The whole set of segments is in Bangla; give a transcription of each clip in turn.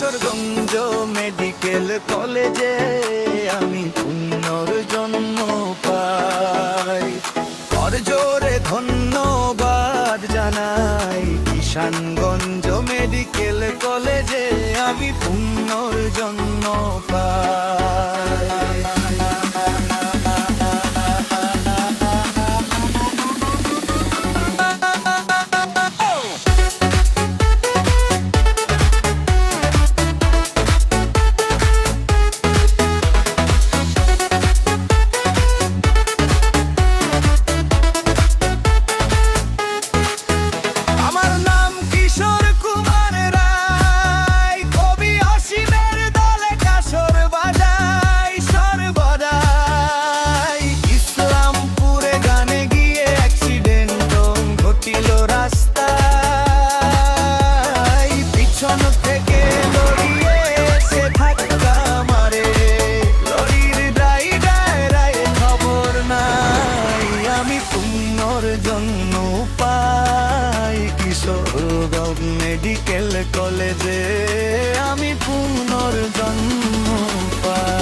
কিশোরগঞ্জ মেডিকেল কলেজে আমি পুনর্জন্ম পাই। করজোরে ধন্যবাদ জানাই কিষানগঞ্জ মেডিকেল কলেজে আমি পুনর্জন্ম পাই। জন্য পাই কিশোরগঞ্জ মেডিকেল কলেজে আমি পুনর্জন্ম পাই।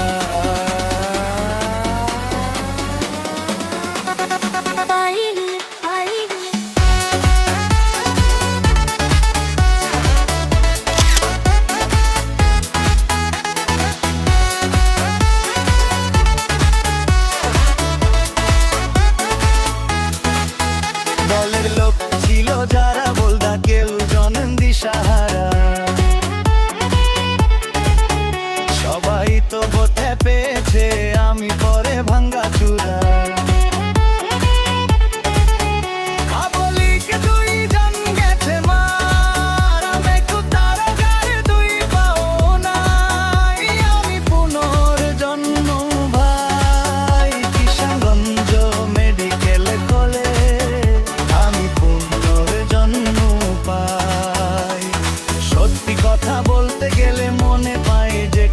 দলের লোক ছিল যারা বলদা কেউ জন দিশাহারা, সবাই তো পথে পেয়েছে আমি পরে ভাঙ্গা চূড়া। কথা বলতে গেলে মনে পাই যে